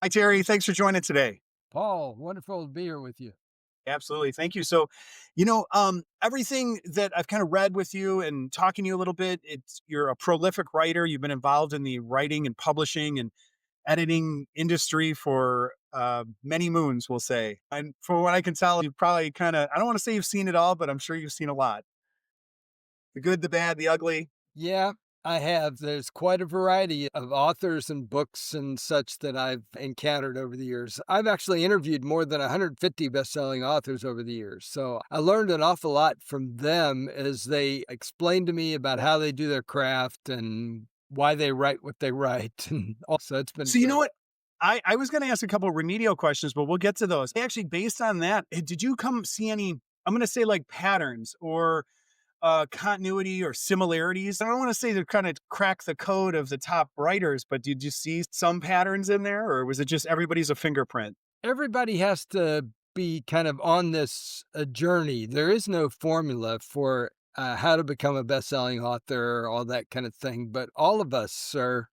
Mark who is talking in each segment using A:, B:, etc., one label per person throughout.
A: Hi, Terry. Thanks for joining today.
B: Paul, wonderful to be here with you.
A: Absolutely. Thank you. So, everything that I've kind of read with you and talking to you a little bit, you're a prolific writer. You've been involved in the writing and publishing and editing industry for many moons, we'll say. And from what I can tell, you've probably I don't want to say you've seen it all, but I'm sure you've seen a lot: the good, the bad, the ugly.
B: Yeah, I have. There's quite a variety of authors and books and such that I've encountered over the years. I've actually interviewed more than 150 best-selling authors over the years. So I learned an awful lot from them as they explained to me about how they do their craft and why they write what they write. And also, it's been
A: So, you know
B: great.
A: what? I was going to ask a couple remedial questions, but we'll get to those. Actually, based on that, did you come see any, I'm going to say like patterns or continuity or similarities? I don't want to say to kind of crack the code of the top writers, but did you see some patterns in there, or was it just everybody's a fingerprint?
B: Everybody has to be kind of on this journey. There is no formula for how to become a best-selling author, all that kind of thing. But all of us are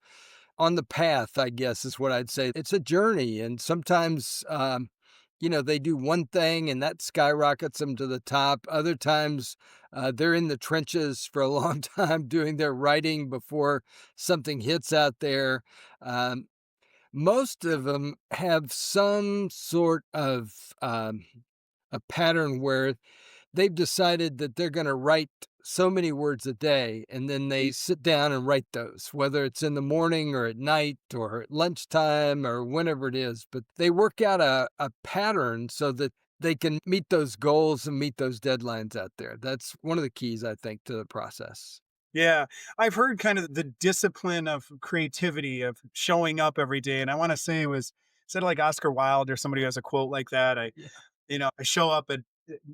B: on the path, I guess, is what I'd say. It's a journey, and sometimes, they do one thing and that skyrockets them to the top. Other times, they're in the trenches for a long time doing their writing before something hits out there. Um, Most of them have some sort of, a pattern where they've decided that they're gonna write so many words a day, and then they sit down and write those, whether it's in the morning or at night or at lunchtime or whenever it is, but they work out a pattern so that they can meet those goals and meet those deadlines out there. That's one of the keys, I think, to the process.
A: Yeah, I've heard kind of the discipline of creativity of showing up every day, and I want to say it was said like Oscar Wilde or somebody who has a quote like that. I show up at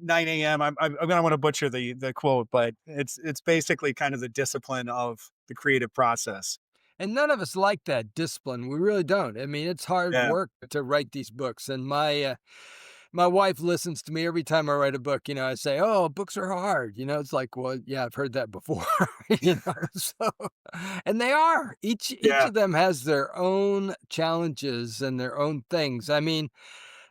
A: 9 a.m. I'm gonna want to butcher the quote, but it's basically kind of the discipline of the creative process.
B: And none of us like that discipline. We really don't. I mean, it's hard
A: Yeah,
B: work to write these books. And my wife listens to me every time I write a book. I say, "Oh, books are hard." It's like, well, yeah, I've heard that before. So, and they are. Each
A: yeah,
B: of them has their own challenges and their own things. I mean,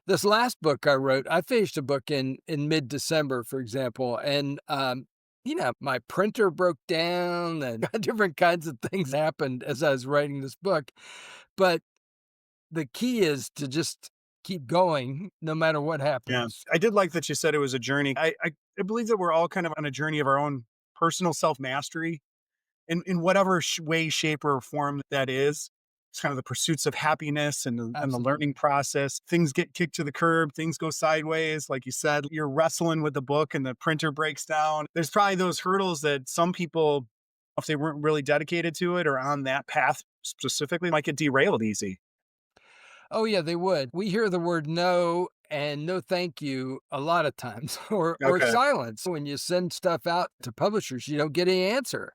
B: this last book I wrote, I finished a book in mid-December, for example, and, my printer broke down and different kinds of things happened as I was writing this book, but the key is to just keep going no matter what
A: yeah.
B: happens.
A: I did like that you said it was a journey. I believe that we're all kind of on a journey of our own personal self mastery in whatever way, shape, or form that is. It's kind of the pursuits of happiness and the learning
B: Absolutely.
A: process. Things get kicked to the curb, things go sideways. Like you said, you're wrestling with the book and the printer breaks down. There's probably those hurdles that some people, if they weren't really dedicated to it or on that path specifically, might get derailed easy.
B: Oh, yeah, they would. We hear the word "no" and "no, thank you" a lot of times, or
A: Okay.
B: silence. When you send stuff out to publishers, you don't get any answer.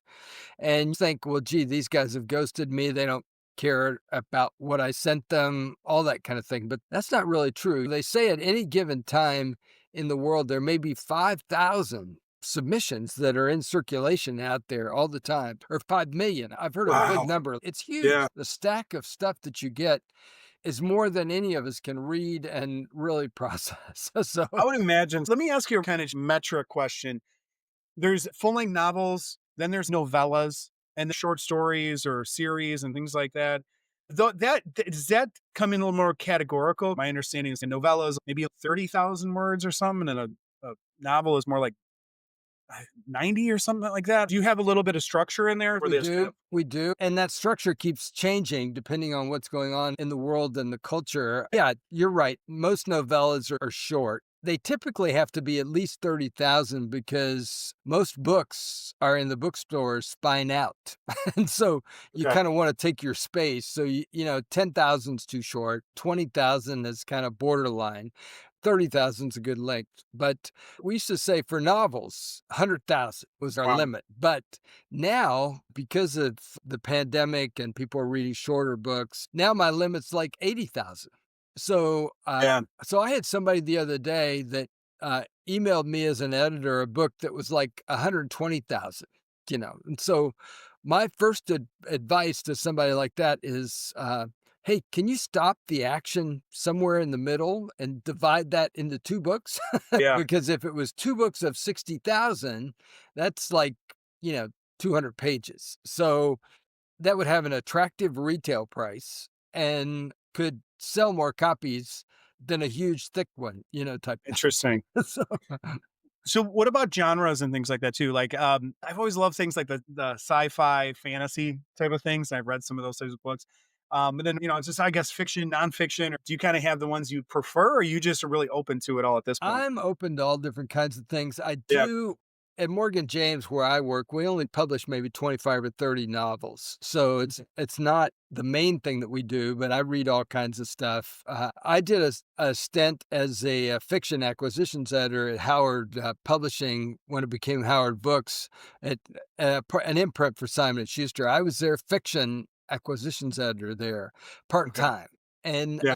B: And you think, well, gee, these guys have ghosted me. They don't care about what I sent them, all that kind of thing. But that's not really true. They say at any given time in the world, there may be 5,000 submissions that are in circulation out there all the time, or 5 million. I've heard a big
A: Wow.
B: number. It's huge.
A: Yeah.
B: The stack of stuff that you get is more than any of us can read and really process. So,
A: I would imagine. Let me ask you a kind of metric question. There's full-length novels, then there's novellas, and the short stories or series and things like that. Though does that come in a little more categorical? My understanding is a novella is maybe 30,000 words or something, and a novel is more like 90 or something like that. Do you have a little bit of structure in there for
B: we
A: this kind
B: do,
A: of
B: we do, and that structure keeps changing depending on what's going on in the world and the culture. Yeah, you're right. Most novellas are short. They typically have to be at least 30,000 because most books are in the bookstores spine out. And so you
A: okay.
B: kind of want to take your space. So 10,000 is too short, 20,000 is kind of borderline. 30,000 is a good length. But we used to say for novels, 100,000 was our
A: Wow.
B: limit. But now, because of the pandemic and people are reading shorter books, now my limit's like 80,000. So,
A: Yeah.
B: so I had somebody the other day that emailed me as an editor a book that was like 120,000, And so my first advice to somebody like that is, "Hey, can you stop the action somewhere in the middle and divide that into 2 books?"
A: Yeah,
B: Because if it was 2 books of 60,000, that's like, you know, 200 pages. So, that would have an attractive retail price and could sell more copies than a huge thick one, type.
A: interesting.
B: So
A: So what about genres and things like that too? Like, I've always loved things like the sci-fi fantasy type of things. I've read some of those types of books. And then, it's just, I guess, fiction, nonfiction. Or do you kind of have the ones you prefer, or you just are really open to it all at this point?
B: I'm open to all different kinds of things. I
A: Yeah.
B: do at Morgan James, where I work, we only publish maybe 25 or 30 novels. So it's not the main thing that we do, but I read all kinds of stuff. I did a stint as a fiction acquisitions editor at Howard Publishing when it became Howard Books at an imprint for Simon and Schuster. I was their fiction acquisitions editor there part
A: Okay.
B: time. And
A: Yeah.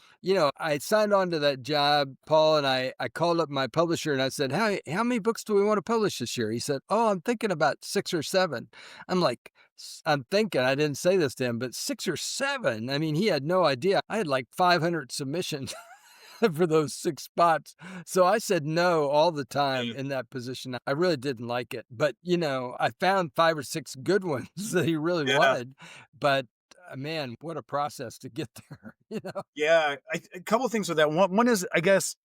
B: I signed on to that job, Paul, and I called up my publisher and I said, how many books do we want to publish this year? He said, "Oh, I'm thinking about 6 or 7." I'm like, I'm thinking, I didn't say this to him, but 6 or 7. I mean, he had no idea. I had like 500 submissions for those 6 spots. So I said no all the time
A: Yeah.
B: in that position. I really didn't like it. But, I found 5 or 6 good ones that he really
A: Yeah.
B: wanted. But man, what a process to get there,
A: Yeah. A couple of things with that. One is, I guess,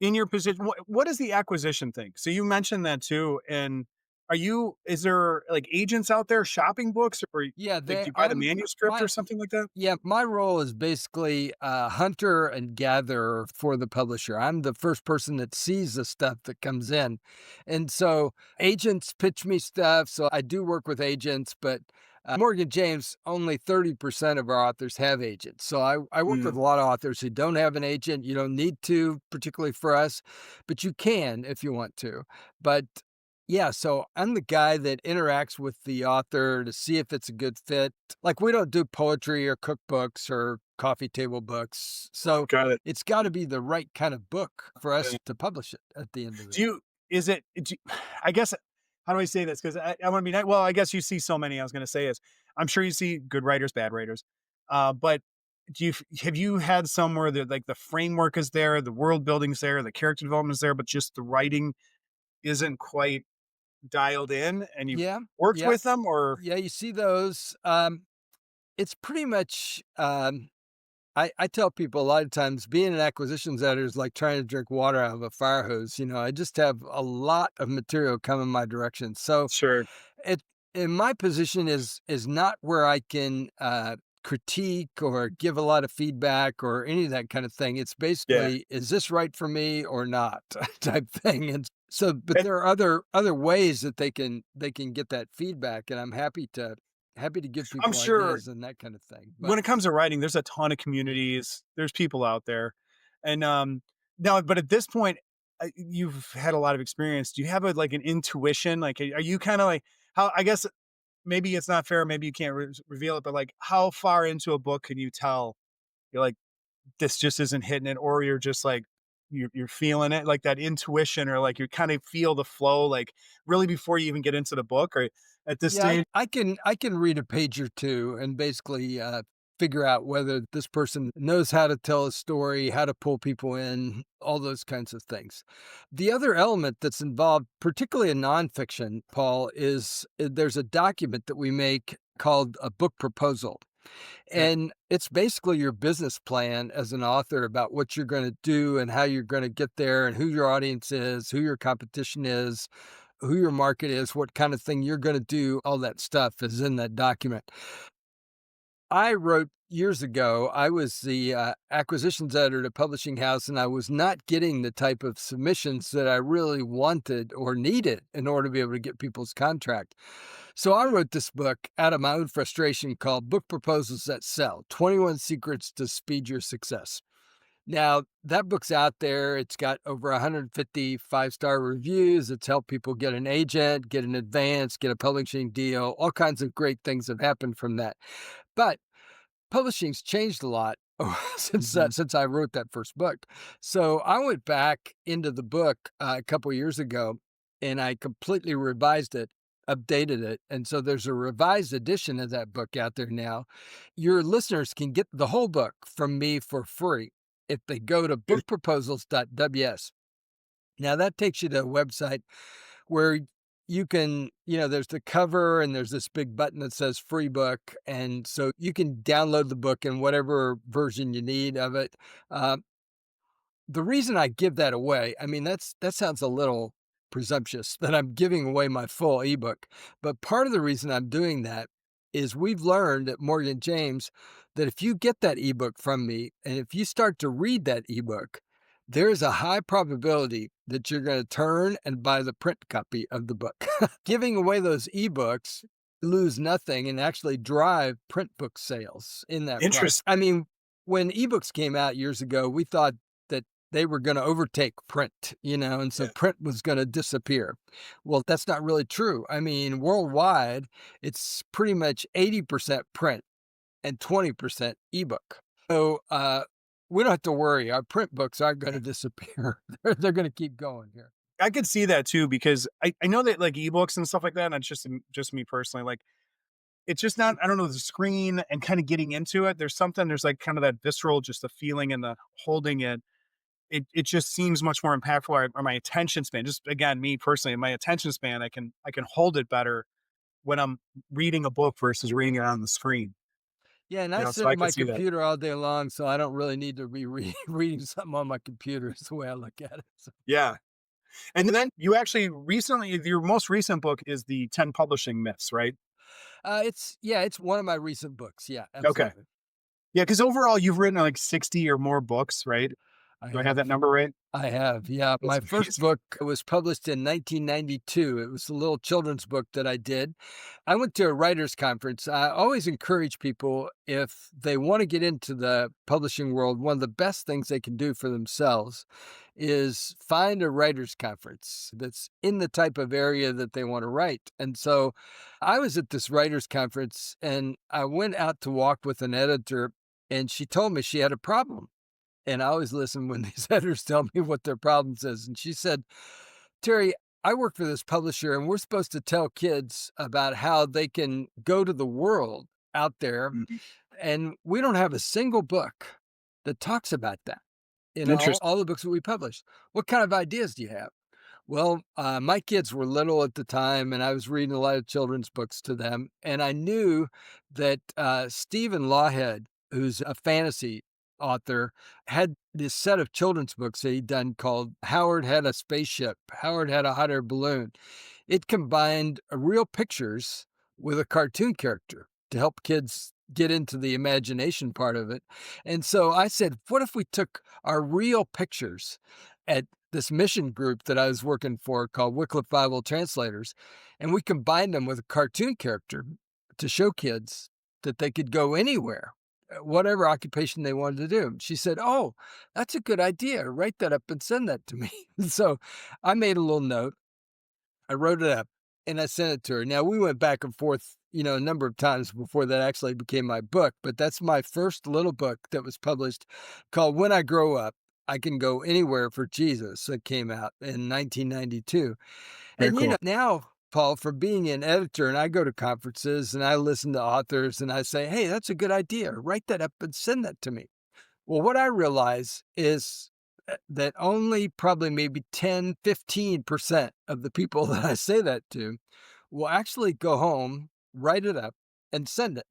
A: in your position, what is the acquisition thing? So you mentioned that too. And is there like agents out there shopping books, or
B: Yeah,
A: like, do
B: they
A: you buy the
B: I'm
A: manuscript
B: my
A: or something like that?
B: yeah, my role is basically a hunter and gatherer for the publisher. I'm the first person that sees the stuff that comes in. And so agents pitch me stuff. So I do work with agents, but Morgan James, only 30% of our authors have agents. So I work with
A: Mm,
B: a lot of authors who don't have an agent. You don't need to, particularly for us, but you can if you want to. But yeah, so I'm the guy that interacts with the author to see if it's a good fit. Like, we don't do poetry or cookbooks or coffee table books, so
A: got it.
B: it's gotta be the right kind of book for us to publish it at the end of the
A: Do
B: day.
A: you is it do I guess how do I say this? 'Cause I wanna be ni well, I guess you see so many, I was gonna say is, I'm sure you see good writers, bad writers, but have you had somewhere that, like, the framework is there, the world building's there, the character development is there, but just the writing isn't quite dialed in, and you've
B: Yeah,
A: worked
B: yeah,
A: with them, or
B: yeah, you see those. It's pretty much, I tell people a lot of times being an acquisitions editor is like trying to drink water out of a fire hose. I just have a lot of material coming my direction. So
A: sure.
B: it in my position is not where I can critique or give a lot of feedback or any of that kind of thing. It's
A: Yeah.
B: basically, is this right for me or not type thing. And so, but
A: And
B: there are other ways that they can get that feedback, and I'm happy to give
A: I'm
B: people
A: sure
B: ideas and that kind of thing. But
A: when it comes to writing, there's a ton of communities, there's people out there, and, now but at this point, you've had a lot of experience. Do you have like, an intuition? Like, are you kinda like how I guess maybe it's not fair, maybe you can't reveal it, but, like, how far into a book can you tell you're like, "This just isn't hitting it," or you're just like, you're feeling it, like that intuition, or, like, you kinda feel the flow, like, really before you even get into the book, or at this
B: yeah, I,
A: stage?
B: I can I can read a page or two and basically figure out whether this person knows how to tell a story, how to pull people in, all those kinds of things. The other element that's involved, particularly in nonfiction, Paul, is there's a document that we make called a book proposal.
A: Okay.
B: And it's basically your business plan as an author about what you're going to do and how you're going to get there and who your audience is, who your competition is, who your market is, what kind of thing you're going to do. All that stuff is in that document. I wrote years ago, I was the acquisitions editor at a publishing house, and I was not getting the type of submissions that I really wanted or needed in order to be able to get people's contract. So I wrote this book out of my own frustration called Book Proposals That Sell 21 Secrets to Speed Your Success. Now, that book's out there. It's got over 150 five-star reviews. It's helped people get an agent, get an advance, get a publishing deal. All kinds of great things have happened from that. But publishing's changed a lot
A: Mhm.
B: since I wrote that first book. So I went back into the book a couple years ago and I completely revised it. updated it, and so there's a revised edition of that book out there now. Your listeners can get the whole book from me for free if they go to bookproposals.ws. Now that takes you to a website where you can, there's the cover and there's this big button that says free book. And so you can download the book in whatever version you need of it. Uh, the reason I give that away, I mean, that sounds a little presumptuous that I'm giving away my full ebook. But part of the reason I'm doing that is we've learned at Morgan James that if you get that ebook from me and if you start to read that ebook, there is a high probability that you're going to turn and buy the print copy of the book. Giving away those ebooks lose nothing and actually drive print book sales in that price.
A: Interesting.
B: I mean, when ebooks came out years ago, we thought that they were gonna overtake print, and so
A: Yeah.
B: print was gonna disappear. Well, that's not really true. I mean, worldwide, it's pretty much 80% print and 20% ebook. So, we don't have to worry. Our print books aren't gonna disappear. They're gonna keep going here.
A: I could see that too because I know that like ebooks and stuff like that, and it's just me personally, like it's just not, I don't know, the screen and kind of getting into it. There's like kind of that visceral, just the feeling and the holding it. It just seems much more impactful or my attention span. Just again, me personally, my attention span, I can hold it better when I'm reading a book versus reading it on the screen.
B: Yeah, and
A: You
B: I
A: know, so
B: sit
A: I
B: at
A: could
B: my
A: see that.
B: computer all day long, so I don't really need to be reading something on my computer is the way I look at it. So,
A: Yeah. And then you actually recently, your most recent book is the 10 publishing myths, right?
B: it's one of my recent books. Yeah,
A: Okay.
B: absolutely.
A: Yeah, because overall you've written like 60 or more books, right?
B: I
A: Do I have
B: have.
A: that number right?
B: I have, yeah.
A: That's
B: My first
A: amazing.
B: book was published in 1992. It was a little children's book that I did. I went to a writers conference. I always encourage people if they want to get into the publishing world, one of the best things they can do for themselves is find a writers conference that's in the type of area that they want to write. And so I was at this writers conference and I went out to walk with an editor and she told me she had a problem and I always listen when these editors tell me what their problems is. And she said, Terry, I work for this publisher and we're supposed to tell kids about how they can go to the world out there.
A: Mhm.
B: And we don't have a single book that talks about that in all,
A: Interesting.
B: all the books that we publish. What kind of ideas do you have? Well, my kids were little at the time, and I was reading a lot of children's books to them. And I knew that Stephen Lawhead, who's a fantasy author, had this set of children's books that he'd done called Howard Had a Spaceship, Howard Had a Hot Air Balloon. It combined real pictures with a cartoon character to help kids get into the imagination part of it. And so I said, what if we took our real pictures at this mission group that I was working for called Wycliffe Bible Translators, and we combined them with a cartoon character to show kids that they could go anywhere, whatever occupation they wanted to do. She said, "Oh, that's a good idea. Write that up and send that to me." So I made a little note. I wrote it up and I sent it to her. Now we went back and forth, a number of times before that actually became my book, but that's my first little book that was published called When I Grow Up. I Can Go Anywhere for Jesus that came out in 1992.
A: Very
B: And
A: cool.
B: now, Paul, for being an editor and I go to conferences and I listen to authors and I say, "Hey, that's a good idea. Write that up and send that to me." Well, what I realize is that only probably maybe 10, 15% of the people that I say that to will actually go home, write it up, and send it.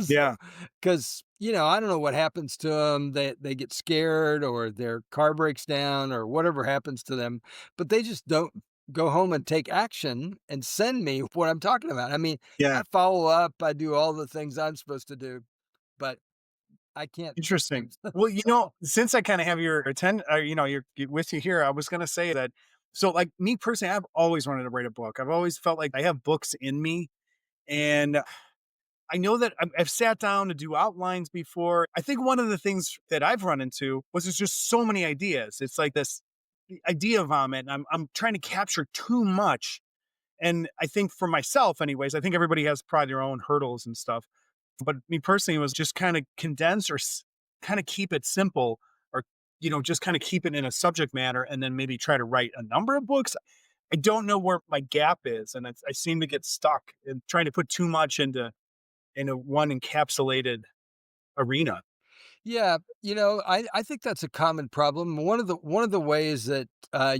B: So,
A: Yeah.
B: because I don't know what happens to them. They get scared or their car breaks down or whatever happens to them, but they just don't go home and take action and send me what I'm talking about. I mean,
A: Yeah.
B: I follow up, I do all the things I'm supposed to do, but I can't teach them.
A: Interesting. Well, since I kind of have your you're with you here, I was going to say that. So, like me personally, I've always wanted to write a book. I've always felt like I have books in me. And I know that I've sat down to do outlines before. I think one of the things that I've run into was there's just so many ideas. It's like this idea vomit. And I'm trying to capture too much. And I think for myself, anyways, I think everybody has probably their own hurdles and stuff. But me personally, it was just kind of condense or kind of keep it simple or, just kind of keep it in a subject matter and then maybe try to write a number of books. I don't know where my gap is, and I seem to get stuck in trying to put too much into one encapsulated arena.
B: Yeah, I think that's a common problem. One of the ways that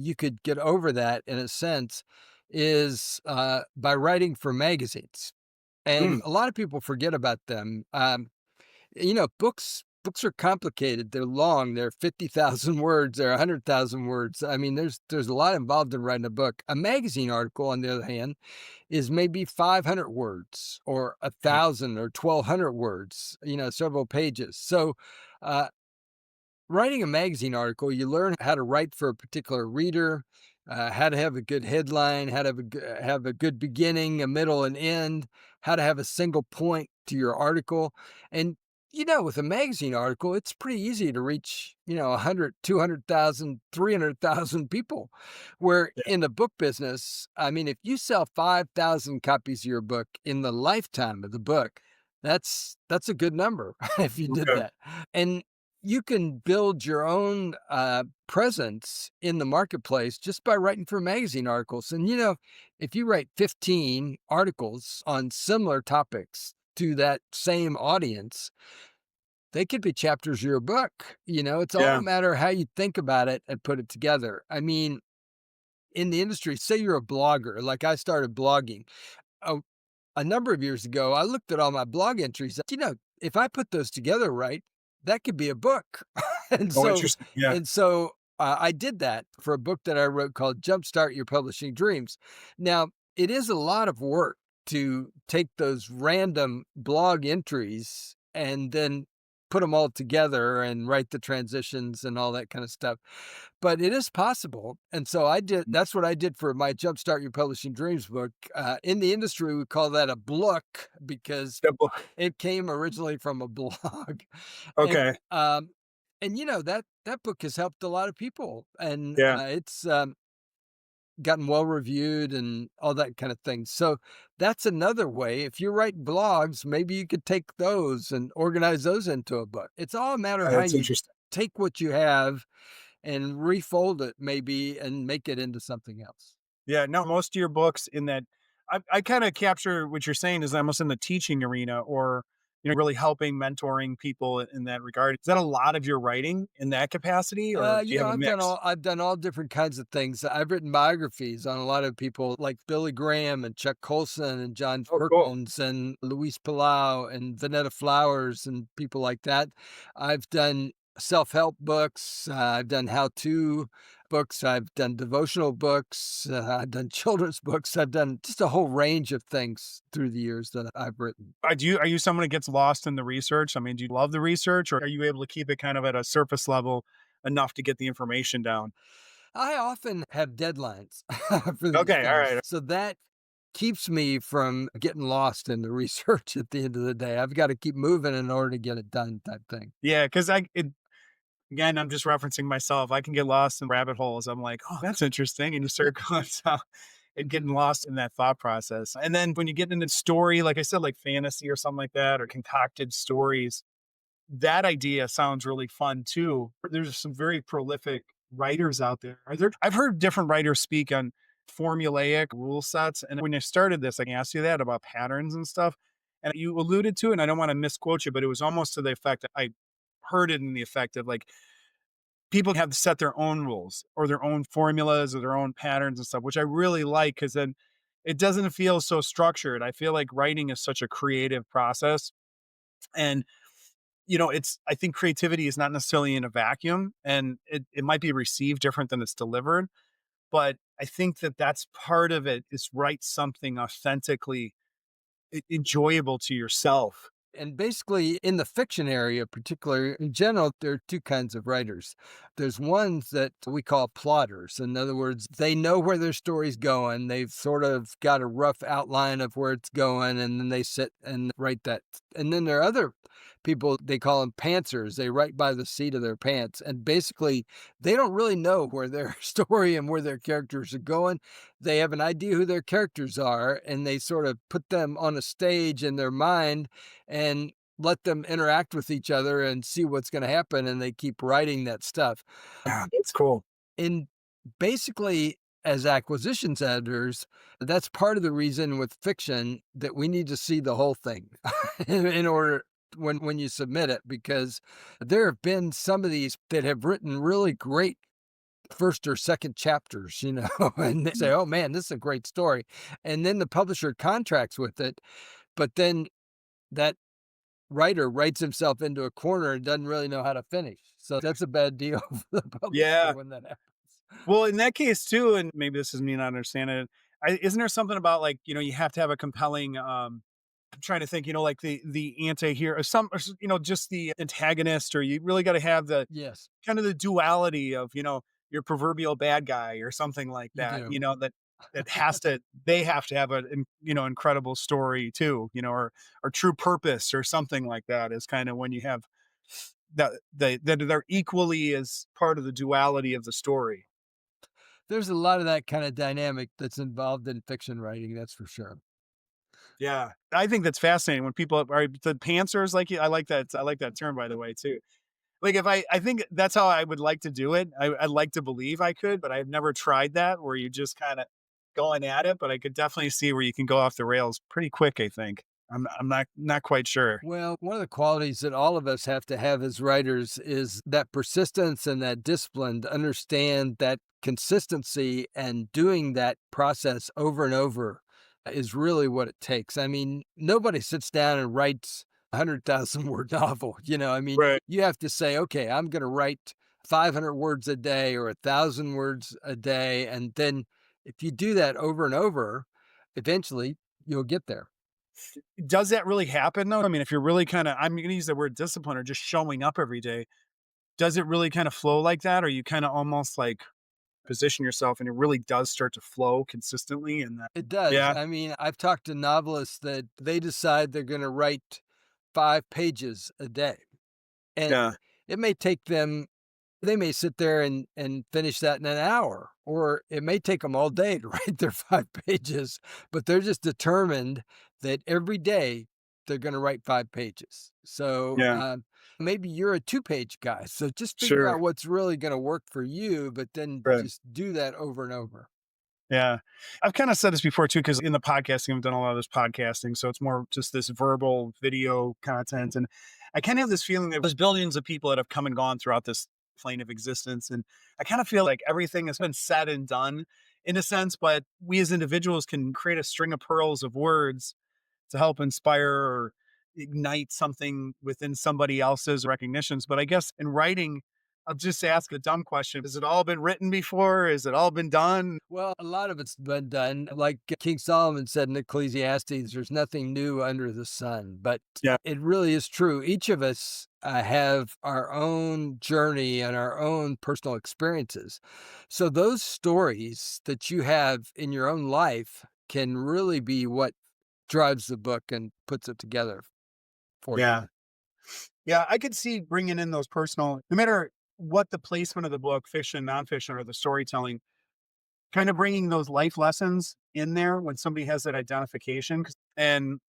B: you could get over that in a sense is by writing for magazines, and
A: Mm,
B: a lot of people forget about them. Books are complicated. They're long. They're 50,000 words. They're 100,000 words. I mean, there's a lot involved in writing a book. A magazine article, on the other hand, is maybe 500 words or
A: yeah,
B: 1,000 or 1,200 words. Several pages. So. Uh, Writing a magazine article, you learn how to write for a particular reader, how to have a good headline, how to have a good beginning, a middle, and end, how to have a single point to your article. And, with a magazine article, it's pretty easy to reach, 100, 200,000, 300,000 people. Where
A: yeah,
B: in the book business, I mean, if you sell 5,000 copies of your book in the lifetime of the book, that's a good number if you did
A: okay,
B: that. And you can build your own presence in the marketplace just by writing for magazine articles. And, if you write 15 articles on similar topics to that same audience, they could be chapters of your book. It's all a
A: yeah,
B: matter of how you think about it and put it together. I mean, in the industry, say you're a blogger, like I started blogging. A, a number of years ago, I looked at all my blog entries. If I put those together right, that could be a book. and
A: oh,
B: so,
A: interesting, yeah,
B: and so I did that for a book that I wrote called Jumpstart Your Publishing Dreams. Now, it is a lot of work to take those random blog entries and then put them all together and write the transitions and all that kind of stuff. But it is possible, and so that's what I did for my Jumpstart Your Publishing Dreams book. In the industry, we call that a book because
A: that book,
B: it came originally from a blog. And,
A: okay,
B: um, that book has helped a lot of people, and,
A: yeah.
B: it's, gotten well reviewed and all that kind of thing. So, that's another way. If you write blogs, maybe you could take those and organize those into a book. It's all a matter of how
A: That's
B: you
A: interesting.
B: take what you have and refold it maybe and make it into something else.
A: Yeah, no, most of your books in that I kinda capture what you're saying is almost in the teaching arena or, really helping, mentoring people in that regard. Is that a lot of your writing in that capacity, or do you have a mix?
B: I've done all different kinds of things. I've written biographies on a lot of people like Billy Graham and Chuck Colson and John
A: Oh, cool.
B: Perkins and Luis Palau and Vanetta Flowers and people like that. I've done self-help books. I've done how-to books. I've done devotional books. I've done children's books. I've done just a whole range of things through the years that I've written.
A: Are you someone that gets lost in the research? I mean, do you love the research, or are you able to keep it kind of at a surface level enough to get the information down?
B: I often have deadlines for these
A: Okay,
B: things,
A: alright.
B: so that keeps me from getting lost in the research at the end of the day. I've gotta keep moving in order to get it done type thing.
A: Yeah, 'cause again, I'm just referencing myself. I can get lost in rabbit holes. I'm like, "Oh, that's interesting," and you start going down and getting lost in that thought process. And then when you get into story, like I said, like fantasy or something like that, or concocted stories, that idea sounds really fun too. There's some very prolific writers out there. I've heard different writers speak on formulaic rule sets. And when I started this, I asked you that about patterns and stuff. And you alluded to it, and I don't want to misquote you, but it was almost to the effect that I heard it in the effect of like people have to set their own rules or their own formulas or their own patterns and stuff, which I really like because then it doesn't feel so structured. I feel like writing is such a creative process. And I think creativity is not necessarily in a vacuum and it might be received different than it's delivered. But I think that that's part of it is write something authentically enjoyable to yourself.
B: And basically, in the fiction area, particularly in general, there are two kinds of writers. There's ones that we call plotters. In other words, they know where their story's going. They've sort of got a rough outline of where it's going, and then they sit and write that. And then there are other people, they call them pantsers. They write by the seat of their pants. And basically, they don't really know where their story and where their characters are going. They have an idea who their characters are, and they sort of put them on a stage in their mind and let them interact with each other and see what's gonna happen, and they keep writing that stuff.
A: Yeah, that's cool.
B: And basically, as acquisitions editors, that's part of the reason with fiction that we need to see the whole thing in order when you submit it, because there have been some of these that have written really great first or second chapters, and they say, "Oh man, this is a great story." And then the publisher contracts with it, but then that writer writes himself into a corner and doesn't really know how to finish. So that's a bad deal for the publisher
A: Yeah.
B: when that happens.
A: Well, in that case too, and maybe this is me not understanding it, isn't there something about like, you have to have a compelling, I'm trying to think, like the anti-hero or just the antagonist, or you really got to have the
B: Yes,
A: kind of the duality of, your proverbial bad guy or something like
B: you
A: that,
B: do.
A: they have to have an, incredible story too, or true purpose or something like that is kind of when you have that they're equally as part of the duality of the story.
B: There's a lot of that kinda dynamic that's involved in fiction writing, that's for sure.
A: Yeah. I think that's fascinating when people are the pantsers like you. I like that term, by the way, too. Like, if I think that's how I would like to do it. I'd like to believe I could, but I've never tried that where you just kinda going at it, but I could definitely see where you can go off the rails pretty quick, I think. I'm not quite sure.
B: Well, one of the qualities that all of us have to have as writers is that persistence and that discipline to understand that consistency and doing that process over and over is really what it takes. I mean, nobody sits down and writes a 100,000 word novel. I mean,
A: Right.
B: you have to say, okay, I'm going to write 500 words a day or 1,000 words a day. And then if you do that over and over, eventually you'll get there.
A: Does that really happen, though? I mean, if you're really kinda I'm gonna use the word discipline or just showing up every day, does it really kinda flow like that? Or you kinda almost, like, position yourself and it really does start to flow consistently and that.
B: It does.
A: Yeah.
B: I mean, I've talked to novelists that they decide they're gonna write 5 pages a day, and
A: Yeah.
B: it may take them they may sit there and finish that in an hour, or it may take them all day to write their 5 pages, but they're just determined that every day they're gonna write 5 pages. So,
A: Yeah.
B: maybe you're a two-page guy, so just figure
A: Sure.
B: out what's really gonna work for you, but then
A: Right.
B: just do that over and over.
A: Yeah. I've kinda said this before too, because in the podcasting, I've done a lot of this podcasting, so it's more just this verbal video content, and I kinda have this feeling that there's billions of people that have come and gone throughout this plane of existence, and I kinda feel like everything has been said and done in a sense, but we as individuals can create a string of pearls of words to help inspire or ignite something within somebody else's recognitions. But I guess in writing, I'll just ask a dumb question. Has it all been written before? Has it all been done?
B: Well, a lot of it's been done. Like King Solomon said in Ecclesiastes, there's nothing new under the sun. But
A: Yeah.
B: it really is true. Each of us have our own journey and our own personal experiences. So those stories that you have in your own life can really be what drives the book and puts it together for you.
A: Yeah. Yeah. I could see bringing in those personal, no matter what the placement of the book, fiction, nonfiction, or the storytelling, kind of bringing those life lessons in there when somebody has that identification. And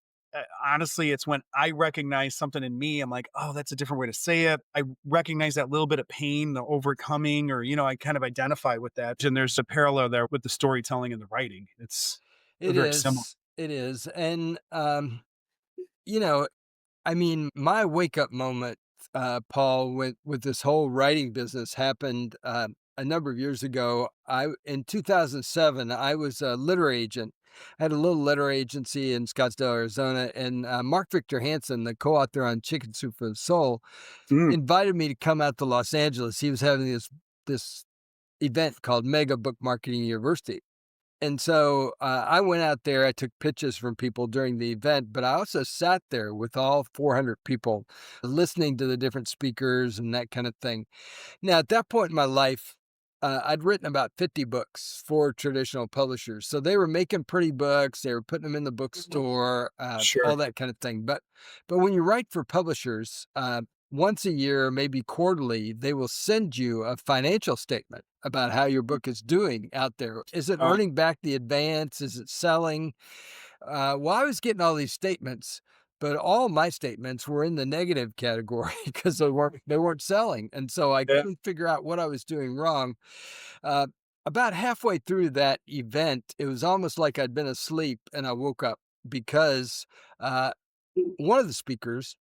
A: honestly, it's when I recognize something in me, I'm like, oh, that's a different way to say it. I recognize that little bit of pain, the overcoming, or, I kind of identify with that. And there's a parallel there with the storytelling and the writing. It's
B: It
A: very similar.
B: is. It is. And, you know, I mean, my wake up moment, Paul, with this whole writing business happened a number of years ago. In 2007, I was a literary agent. I had a little literary agency in Scottsdale, Arizona, and Mark Victor Hansen, the co-author on Chicken Soup for the Soul,
A: Mm,
B: invited me to come out to Los Angeles. He was having this event called Mega Book Marketing University. And so, I went out there, I took pictures from people during the event, but I also sat there with all 400 people listening to the different speakers and that kind of thing. Now, at that point in my life, I'd written about 50 books for traditional publishers. So they were making pretty books, they were putting them in the bookstore, all
A: sure.
B: that kind of thing. But when you write for publishers, once a year, maybe quarterly, they will send you a financial statement about how your book is doing out there. Is it
A: Uh,
B: earning back the advance? Is it selling? Well, I was getting all these statements, but all my statements were in the negative category because they weren't selling, and so I
A: yeah.
B: couldn't figure out what I was doing wrong. Uh, about halfway through that event, it was almost like I'd been asleep and I woke up because, uh, one of the speakers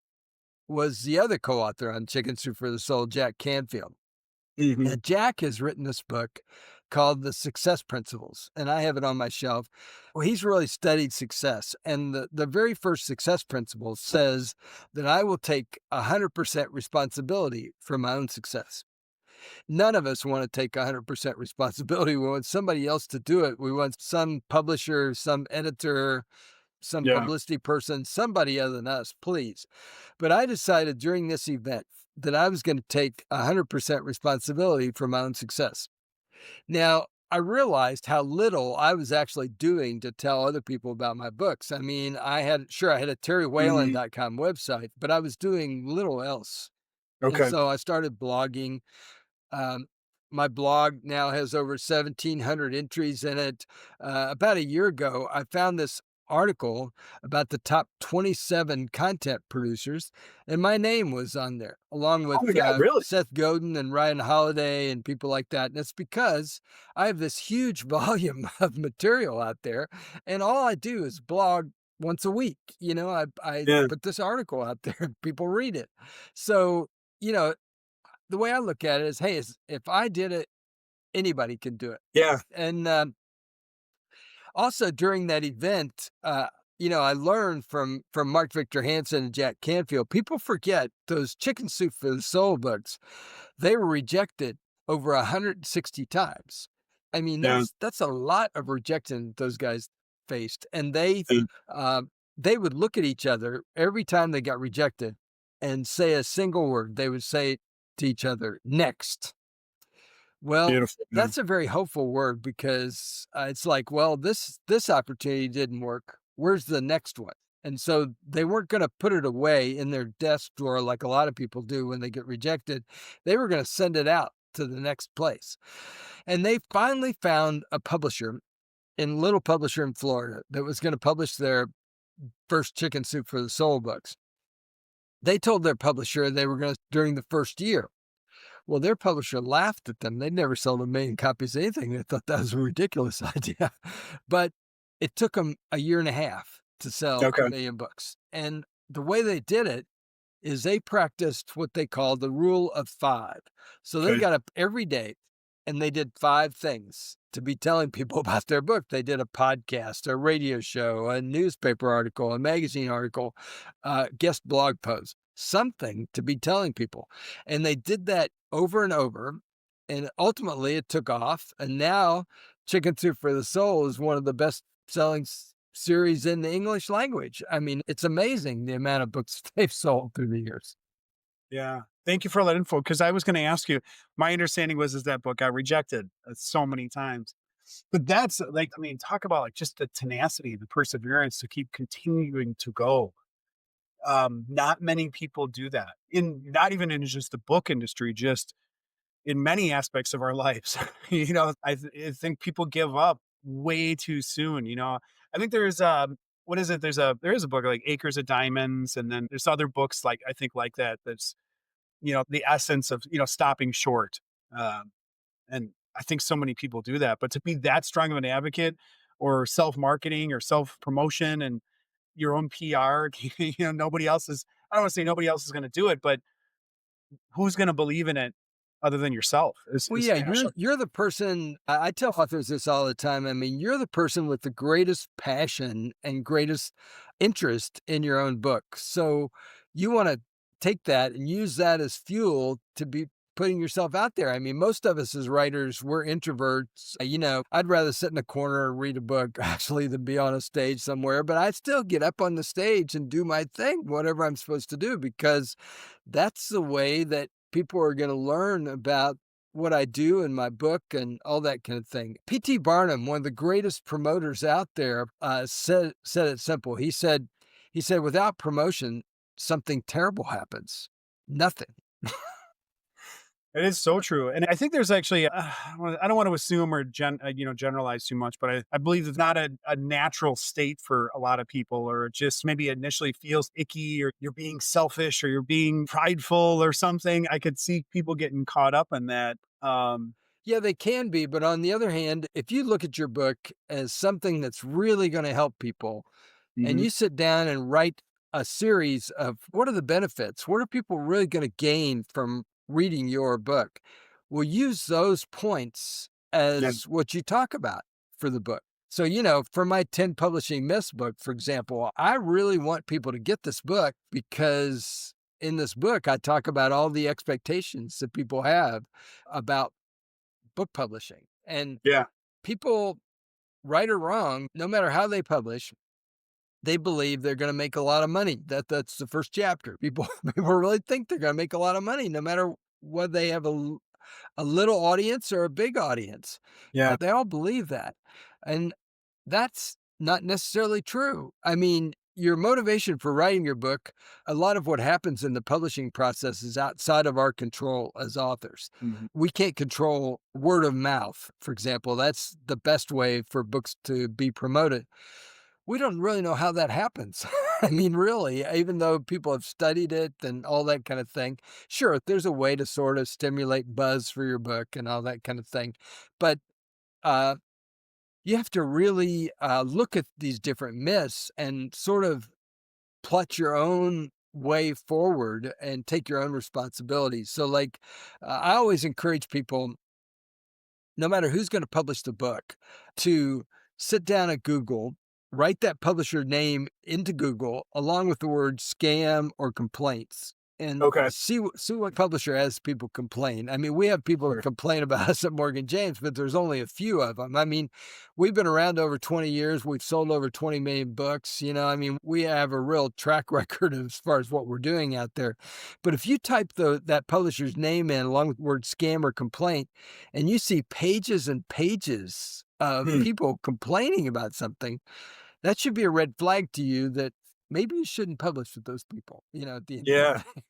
B: was the other co-author on Chicken Soup for the Soul, Jack Canfield.
A: Mhm.
B: And Jack has written this book called The Success Principles, and I have it on my shelf. Well, he's really studied success, and the very first success principle says that I will take 100% responsibility for my own success. None of us want to take 100% responsibility. We want somebody else to do it. We want some publisher, some editor, some
A: Yeah.
B: publicity person, somebody other than us, please. But I decided during this event that I was going to take 100% responsibility for my own success. Now, I realized how little I was actually doing to tell other people about my books. I mean, I had a
A: Mhm.
B: terrywhalin.com website, but I was doing little else. And
A: Okay.
B: so I started blogging. um, my blog now has over 1,700 entries in it. About a year ago, I found this article about the top 27 content producers, and my name was on there, along
A: Oh my
B: with
A: god, really?
B: Seth Godin and Ryan Holiday and people like that. And it's because I have this huge volume of material out there, and all I do is blog once a week. I
A: Yeah.
B: put this article out there, and people read it. So, you know, the way I look at it is, hey, if I did it, anybody can do it.
A: Yeah.
B: And also during that event, I learned from Mark Victor Hansen and Jack Canfield. People forget those Chicken Soup for the Soul books. They were rejected over 160 times. I mean,
A: Yeah.
B: that's a lot of rejection those guys faced, and
A: Yeah.
B: they would look at each other every time they got rejected and say a single word. They would say to each other, "Next." Well,
A: Beautiful. Yeah.
B: that's a very hopeful word because, it's like, well, this opportunity didn't work. Where's the next one? And so they weren't gonna put it away in their desk drawer like a lot of people do when they get rejected. They were gonna send it out to the next place. And they finally found a publisher, little publisher in Florida, that was gonna publish their first Chicken Soup for the Soul books. They told their publisher they were gonna during the first year. Well, their publisher laughed at them. They never sold 1,000,000 copies of anything. They thought that was a ridiculous idea. But it took them a year and a half to sell
A: Okay.
B: 1,000,000 books. And the way they did it is they practiced what they call the rule of 5. So they
A: Okay.
B: got up every day and they did 5 things to be telling people about their book. They did a podcast, a radio show, a newspaper article, a magazine article, guest blog post, something to be telling people. And they did that over and over. And ultimately it took off. And now Chicken Soup for the Soul is one of the best selling series in the English language. I mean, it's amazing the amount of books they've sold through the years.
A: Yeah. Thank you for all that info because I was gonna ask you, my understanding was is that book got rejected, so many times. But that's, like, I mean, talk about, like, just the tenacity, the perseverance to keep continuing to go. Not many people do that. In not even in just the book industry, just in many aspects of our lives. I think people give up way too soon. I think there's what is it? There is a book like Acres of Diamonds, and then there's other books like I think like that. That's the essence of stopping short. Um, and I think so many people do that. But to be that strong of an advocate, or self marketing, or self promotion, and your own PR, nobody else is. I don't want to say nobody else is going to do it, but who's going to believe in it other than yourself?
B: Well,
A: Is
B: yeah,
A: passion.
B: you're the person. I tell authors this all the time. I mean, you're the person with the greatest passion and greatest interest in your own book. So you want to take that and use that as fuel to be putting yourself out there. I mean, most of us as writers, we're introverts. I'd rather sit in a corner and read a book actually than be on a stage somewhere, but I still get up on the stage and do my thing, whatever I'm supposed to do, because that's the way that people are going to learn about what I do in my book and all that kind of thing. P.T. Barnum, one of the greatest promoters out there, said it simple. He said, without promotion, something terrible happens. Nothing.
A: It is so true, and I think there's actually, I don't want to assume or generalize too much, but I believe it's not a natural state for a lot of people, or it just maybe initially feels icky, or you're being selfish, or you're being prideful, or something. I could see people getting caught up in that.
B: Yeah, they can be, but on the other hand, if you look at your book as something that's really gonna help people, and
A: Mhm.
B: you sit down and write a series of what are the benefits? What are people really gonna gain from reading your book? We'll use those points
A: Yeah.
B: as what you talk about for the book. So, for my 10 publishing myths book, for example, I really want people to get this book because in this book, I talk about all the expectations that people have about book publishing. And
A: Yeah.
B: people, right or wrong, no matter how they publish, they believe they're going to make a lot of money. That's the first chapter. People people really think they're going to make a lot of money, no matter whether they have a little audience or a big audience.
A: Yeah.
B: They all believe that, and that's not necessarily true. I mean, your motivation for writing your book, a lot of what happens in the publishing process is outside of our control as authors.
A: Mhm.
B: We can't control word of mouth, for example. That's the best way for books to be promoted. We don't really know how that happens. I mean, really, even though people have studied it and all that kind of thing. Sure, there's a way to sort of stimulate buzz for your book and all that kind of thing. But uh, you have to really look at these different myths and sort of plot your own way forward and take your own responsibility. So, like, I always encourage people, no matter who's going to publish the book, to sit down at Google, write that publisher name into Google along with the word scam or complaints. And
A: Okay.
B: see what publisher has people complain. I mean, we have people
A: Sure.
B: complain about us at Morgan James, but there's only a few of them. I mean, we've been around over 20 years. We've sold over 20 million books. I mean, we have a real track record as far as what we're doing out there. But if you type that publisher's name in along with the word scam or complaint, and you see pages and pages of
A: Hmm.
B: people complaining about something, that should be a red flag to you that maybe you shouldn't publish with those people, at the end of the
A: Yeah.
B: day.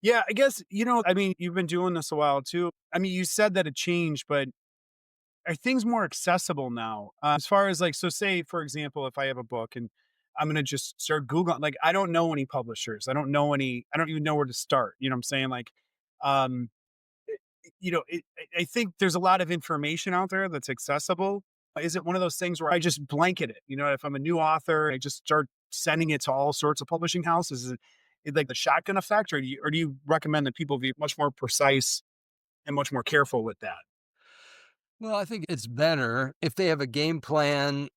A: Yeah, I guess, I mean, you've been doing this a while too. I mean, you said that it changed, but are things more accessible now? As far as like, so say, for example, if I have a book and I'm going to just start Googling, like, I don't know any publishers. I don't even know where to start. You know what I'm saying? Like, um, I think there's a lot of information out there that's accessible. Is it one of those things where I just blanket it? If I'm a new author, I just start sending it to all sorts of publishing houses. Is it like the shotgun effect, or do you recommend that people be much more precise and much more careful with that?
B: Well, I think it's better if they have a game plan,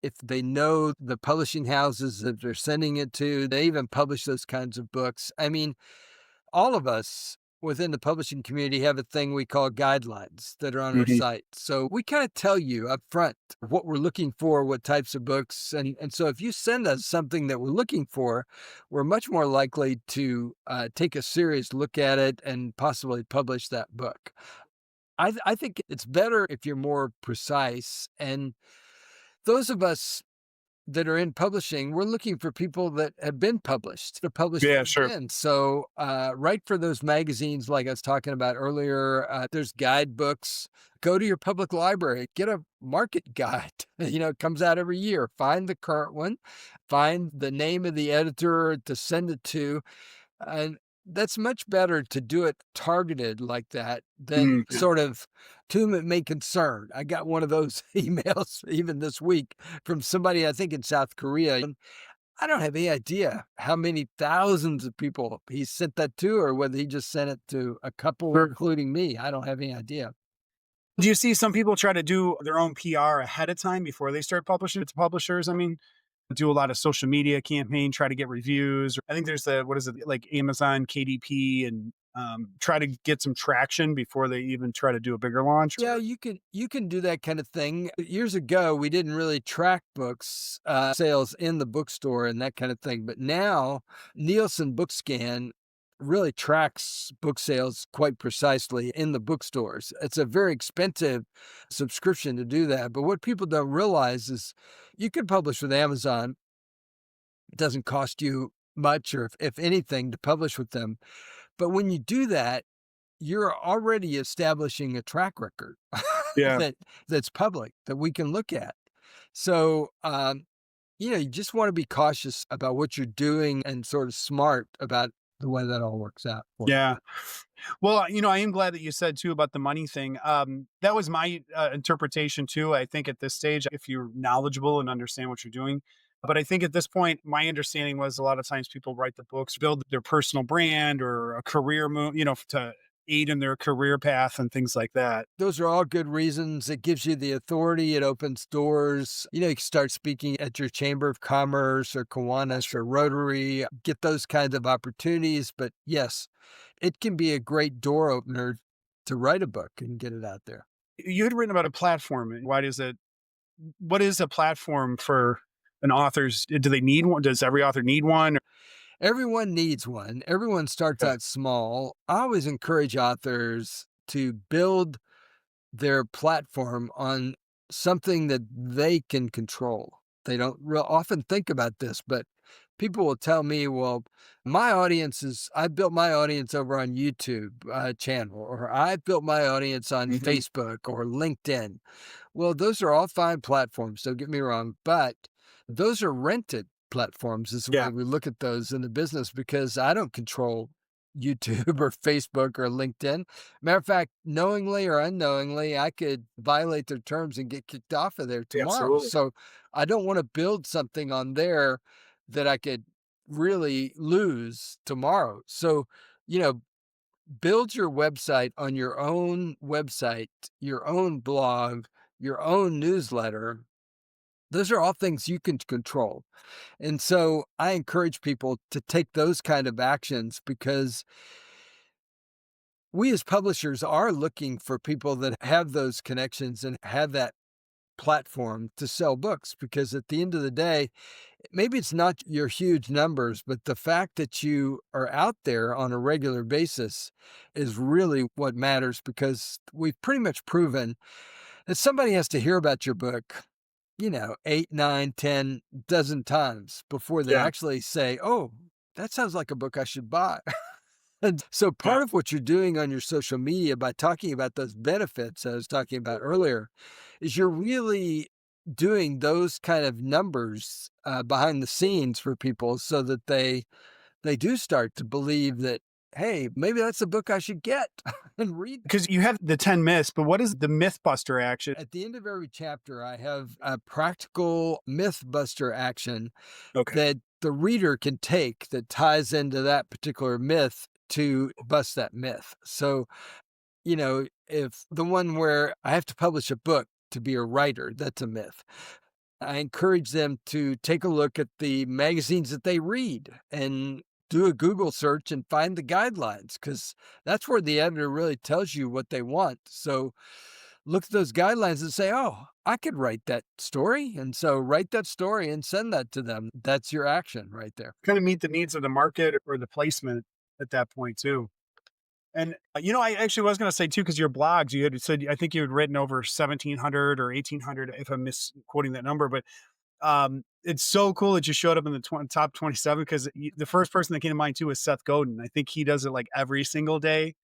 B: if they know the publishing houses that they're sending it to, they even publish those kinds of books. I mean, all of us within the publishing community have a thing we call guidelines that are on our
A: Hmm.
B: site. So we kind of tell you up front what we're looking for, what types of books. And so if you send us something that we're looking for, we're much more likely to take a serious look at it and possibly publish that book. I think it's better if you're more precise. And those of us that are in publishing, we're looking for people that have been published to publish
A: Yeah,
B: them
A: sure.
B: again. So, write for those magazines like I was talking about earlier. There's guidebooks. Go to your public library, get a market guide. It comes out every year. Find the current one, find the name of the editor to send it to, and that's much better to do it targeted like that than
A: Yeah.
B: sort of to whom it may concern. I got one of those emails even this week from somebody, I think in South Korea. And I don't have any idea how many thousands of people he sent that to, or whether he just sent it to a couple,
A: Sure.
B: including me. I don't have any idea.
A: Do you see some people try to do their own PR ahead of time before they start publishing it to publishers? I mean, do a lot of social media campaign, try to get reviews. I think there's what is it, like Amazon, KDP, and try to get some traction before they even try to do a bigger launch.
B: Yeah, you can do that kind of thing. Years ago, we didn't really track books sales in the bookstore and that kind of thing, but now Nielsen Bookscan really tracks book sales quite precisely in the bookstores. It's a very expensive subscription to do that, but what people don't realize is you can publish with Amazon. It doesn't cost you much, or if anything, to publish with them. But when you do that, you're already establishing a track record
A: Yeah.
B: that's public that we can look at. So, you just want to be cautious about what you're doing and sort of smart about the way that all works out for you.
A: Yeah. Well, I am glad that you said too about the money thing. That was my interpretation too. I think at this stage, if you're knowledgeable and understand what you're doing, but I think at this point, my understanding was a lot of times people write the books, build their personal brand or a career move, to aid in their career path and things like that.
B: Those are all good reasons. It gives you the authority. It opens doors. You can start speaking at your Chamber of Commerce or
A: That's
B: Kiwanis
A: true.
B: or Rotary, get those kinds of opportunities. But yes, it can be a great door opener to write a book and get it out there.
A: You had written about a platform. Why does it? What is a platform for an author's? Do they need one? Does every author need one?
B: Everyone needs one. Everyone starts
A: Okay.
B: out small. I always encourage authors to build their platform on something that they can control. They don't real often think about this, but people will tell me, well, I built my audience over on YouTube channel, or I built my audience on
A: Mhm.
B: Facebook or LinkedIn. Well, those are all fine platforms, don't get me wrong, but those are rented platforms is the way
A: Yeah.
B: we look at those in the business because I don't control YouTube or Facebook or LinkedIn. Matter of fact, knowingly or unknowingly, I could violate their terms and get kicked off of there tomorrow.
A: Absolutely.
B: So I don't want to build something on there that I could really lose tomorrow. So, you know, build your website on your own website, your own blog, your own newsletter. Those are all things you can control. And so I encourage people to take those kind of actions because we as publishers are looking for people that have those connections and have that platform to sell books because at the end of the day, maybe it's not your huge numbers, but the fact that you are out there on a regular basis is really what matters because we've pretty much proven that somebody has to hear about your book, 8, 9, 10 dozen times before they
A: Yeah.
B: actually say, oh, that sounds like a book I should buy. And so
A: Yeah.
B: part of what you're doing on your social media by talking about those benefits I was talking about earlier is you're really doing those kind of numbers behind the scenes for people so that they do start to believe that, hey, maybe that's a book I should get and read.
A: Because you have the 10 myths, but what is the Mythbuster action?
B: At the end of every chapter, I have a practical myth buster action
A: Okay.
B: that the reader can take that ties into that particular myth to bust that myth. So, if the one where I have to publish a book to be a writer, that's a myth. I encourage them to take a look at the magazines that they read and do a Google search and find the guidelines because that's where the editor really tells you what they want. So look at those guidelines and say, oh, I could write that story. And so write that story and send that to them. That's your action right there.
A: Kind of meet the needs of the market or the placement at that point too. And, I actually was going to say too, because your blogs, you had said, I think you had written over 1,700 or 1,800, if I'm misquoting that number, but it's so cool that you showed up in the top 27 because the first person that came to mind too was Seth Godin. I think he does it like every single day,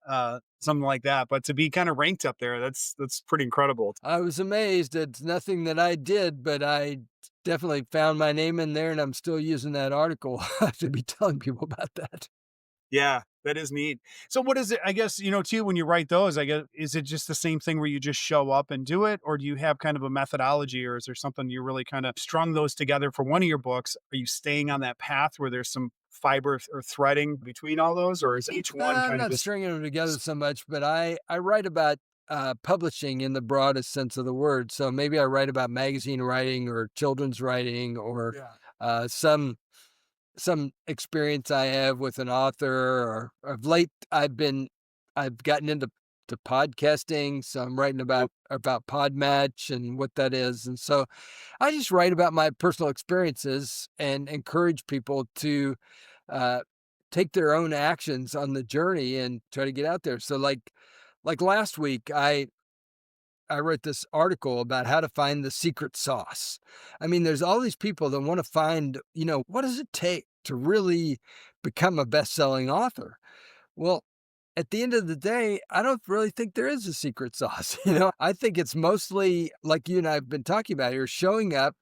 A: something like that. But to be kind of ranked up there, that's pretty incredible.
B: I was amazed. It's nothing that I did, but I definitely found my name in there and I'm still using that article to be telling people about that.
A: Yeah, that is neat. So what is it? I guess, too, when you write those, I guess, is it just the same thing where you just show up and do it? Or do you have kind of a methodology or is there something you really kind of strung those together for one of your books? Are you staying on that path where there's some fiber or threading between all those? Or is each one
B: I'm
A: kind of
B: not
A: just,
B: stringing them together so much, but I write about publishing in the broadest sense of the word. So maybe I write about magazine writing or children's writing or
A: yeah,
B: some experience I have with an author or of late I've gotten into podcasting, so I'm writing
A: yep.
B: about Podmatch and what that is. And so I just write about my personal experiences and encourage people to uh, take their own actions on the journey and try to get out there. So like last week, I wrote this article about how to find the secret sauce. I mean, there's all these people that want to find, what does it take to really become a best-selling author? Well, at the end of the day, I don't really think there is a secret sauce. I think it's mostly like you and I have been talking about here, showing up,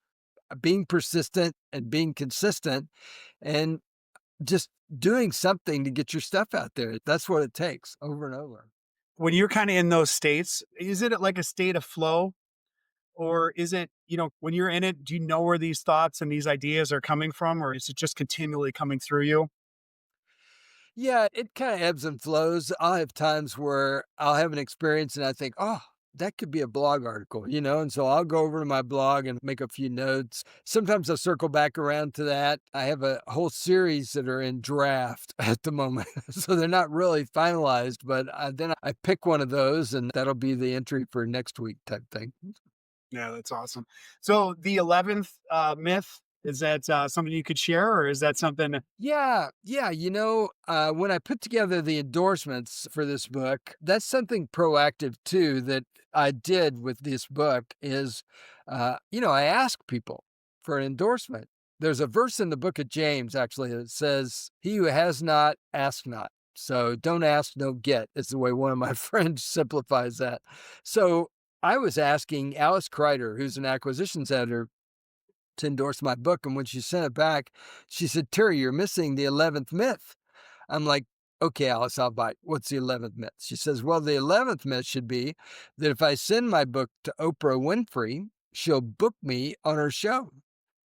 B: being persistent and being consistent. And just doing something to get your stuff out there. That's what it takes over and over.
A: When you're kinda in those states, is it like a state of flow? Or is it, when you're in it, do you know where these thoughts and these ideas are coming from, or is it just continually coming through you?
B: Yeah, it kind of ebbs and flows. I'll have times where I'll have an experience and I think, oh, that could be a blog article, And so I'll go over to my blog and make a few notes. Sometimes I'll circle back around to that. I have a whole series that are in draft at the moment. So they're not really finalized, but then I pick one of those and that'll be the entry for next week type thing.
A: Yeah, that's awesome. So the 11th myth, is that something you could share, or is that something?
B: Yeah, yeah. When I put together the endorsements for this book, that's something proactive too that I did with this book is, I ask people for an endorsement. There's a verse in the book of James actually that says, "He who has not, ask not." So don't ask, don't get, is the way one of my friends simplifies that. So I was asking Alice Kreider, who's an acquisitions editor, to endorse my book. And when she sent it back, she said, "Terry, you're missing the 11th myth." I'm like, "Okay, Alice, I'll bite. What's the 11th myth?" She says, "Well, the 11th myth should be that if I send my book to Oprah Winfrey, she'll book me on her show."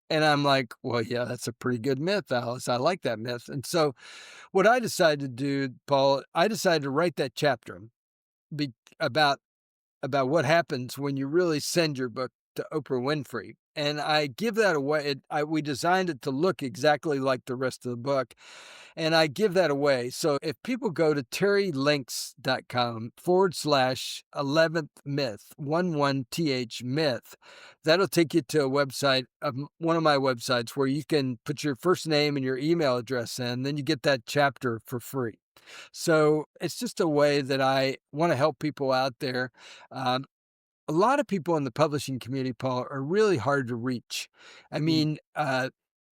B: And I'm like, "Well, yeah, that's a pretty good myth, Alice. I like that myth." And so what I decided to do, Paul, I decided to write that chapter be, about what happens when you really send your book to Oprah Winfrey. And I give that away. We designed it to look exactly like the rest of the book. And I give that away. So if people go to terrylinks.com/11th myth, 11th myth, that'll take you to a website of one of my websites where you can put your first name and your email address in. Then you get that chapter for free. So it's just a way that I want to help people out there. Um, a lot of people in the publishing community, Paul, are really hard to reach. I
A: Mm,
B: mean,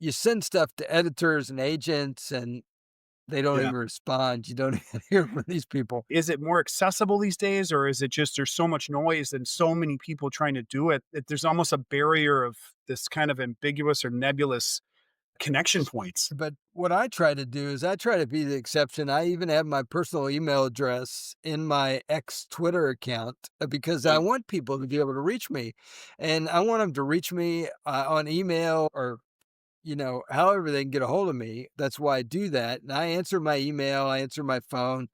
B: you send stuff to editors and agents, and they don't
A: yeah.
B: even respond. You don't even hear from these people.
A: Is it more accessible these days, or is it just there's so much noise and so many people trying to do it that there's almost a barrier of this kind of ambiguous or nebulous connection points?
B: But what I try to do is I try to be the exception. I even have my personal email address in my ex Twitter account because I
A: Yeah.
B: want people to be able to reach me. And I want them to reach me on email or however they can get a hold of me. That's why I do that. And I answer my email, I answer my phone.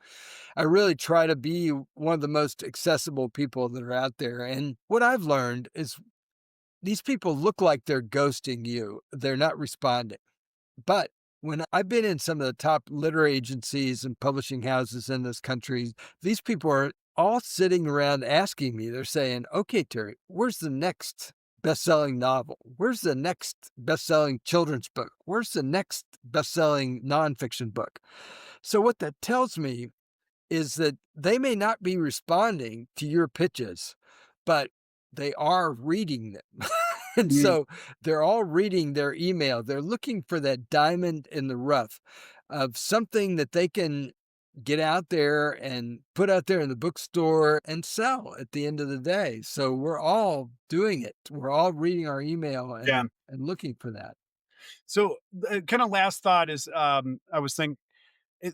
B: I really try to be one of the most accessible people that are out there. And what I've learned is these people look like they're ghosting you, they're not responding. But when I've been in some of the top literary agencies and publishing houses in this country, these people are all sitting around asking me, they're saying, "Okay, Terry, where's the next best-selling novel? Where's the next best-selling children's book? Where's the next best-selling nonfiction book?" So what that tells me is that they may not be responding to your pitches, but they are reading them. And
A: Mm,
B: so they're all reading their email. They're looking for that diamond in the rough of something that they can get out there and put out there in the bookstore and sell at the end of the day. So we're all doing it. We're all reading our email
A: yeah.
B: and looking for that.
A: So the kind of last thought is, I was thinking,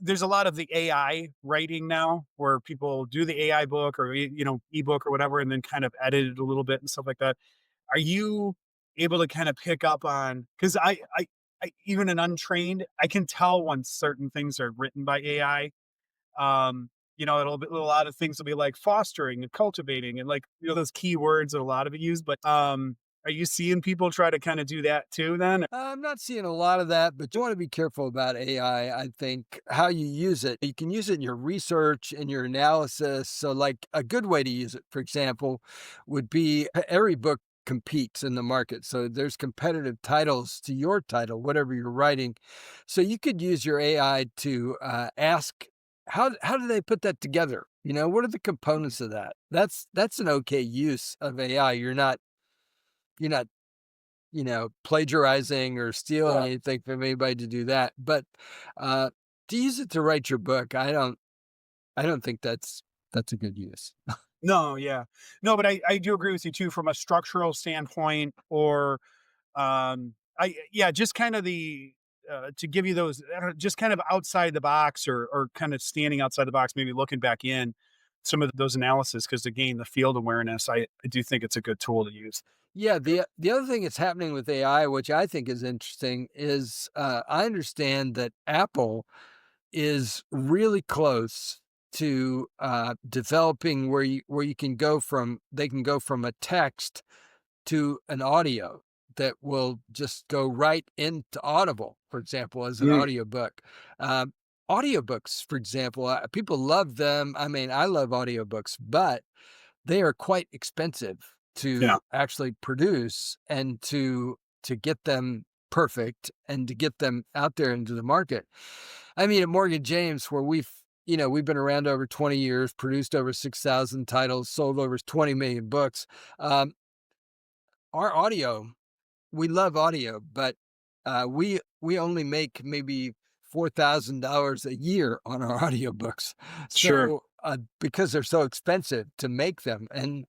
A: there's a lot of the AI writing now where people do the AI book or ebook or whatever, and then kind of edit it a little bit and stuff like that. Are you able to kind of pick up on? Because I even an untrained, I can tell when certain things are written by AI. A lot of things will be like fostering and cultivating and like those key words that a lot of it use. But are you seeing people try to kind of do that too? Then
B: I'm not seeing a lot of that, but you want to be careful about AI. I think how you use it. You can use it in your research and your analysis. So, like a good way to use it, for example, would be every book competes in the market. So there's competitive titles to your title, whatever you're writing. So you could use your AI to ask how do they put that together? What are the components of that? That's an okay use of AI. You're not plagiarizing or stealing anything from anybody to do that. But uh, to use it to write your book, I don't think that's a good use.
A: no, yeah, no, but I do agree with you too from a structural standpoint, or I yeah, just kind of the to give you those, I don't know, just kind of outside the box, or kind of standing outside the box, maybe looking back in some of those analysis, because to gain the field awareness, I do think it's a good tool to use.
B: Yeah, the other thing that's happening with AI, which I think is interesting, is, I understand that Apple is really close to, developing where you can go from they can go from a text to an audio that will just go right into Audible, for example, as an
A: Mm,
B: audiobook. Um, Audiobooks, for example, people love them. I mean, I love audiobooks, but they are quite expensive
A: yeah,
B: to actually produce and to get them perfect and to get them out there into the market. I mean, at Morgan James, where we've been around over 20 years, produced over 6,000 titles, sold over 20 million books. Um, our audio, we love audio, but we only make maybe $4,000 a year on our audiobooks.
A: sure,
B: So because they're so expensive to make them, and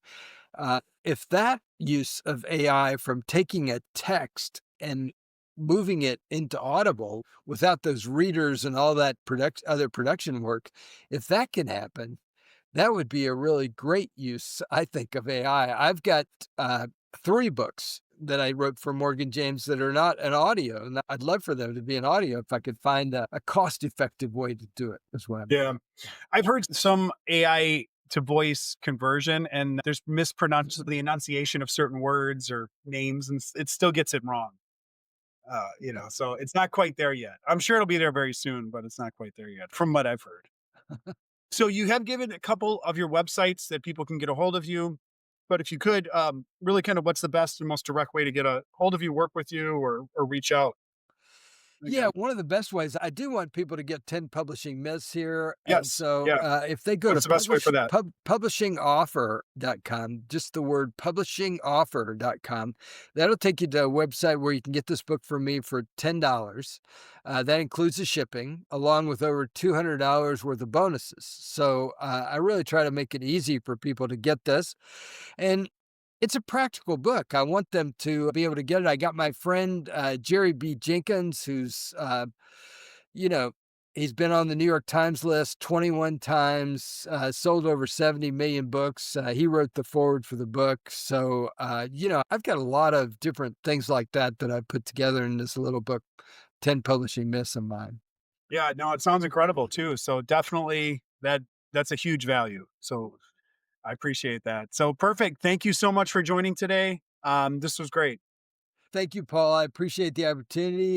B: if that use of AI from taking a text and moving it into Audible without those readers and all that other production work, if that can happen, that would be a really great use, I think, of AI. I've got 3 books that I wrote for Morgan James that are not an audio, and I'd love for them to be an audio if I could find a cost-effective way to do it as well.
A: yeah. I've heard some AI to voice conversion, and there's mispronounced the enunciation of certain words or names, and it still gets it wrong. So it's not quite there yet. I'm sure it'll be there very soon, but it's not quite there yet, from what I've heard. So you have given a couple of your websites that people can get a hold of you, but if you could, really kind of what's the best and most direct way to get a hold of you, work with you, or reach out
B: Yeah,
A: again?
B: one of the best ways I do want people to get 10 publishing myths here, and
A: Yes,
B: so,
A: yeah.
B: if they go to
A: What's the best way for that?
B: publishingoffer.com, just the word publishingoffer.com, that'll take you to a website where you can get this book from me for $10. That includes the shipping, along with over $200 worth of bonuses, so, I really try to make it easy for people to get this, and it's a practical book. I want them to be able to get it. I got my friend, Jerry B. Jenkins, who's, you know, he's been on the New York Times list 21 times, sold over 70 million books. He wrote the foreword for the book. So, I've got a lot of different things like that that I put together in this little book, 10 Publishing Myths of mine.
A: Yeah, no, it sounds incredible too. So definitely that's a huge value. So I appreciate that. So perfect. Thank you so much for joining today. This was great.
B: Thank you, Paul. I appreciate the opportunity.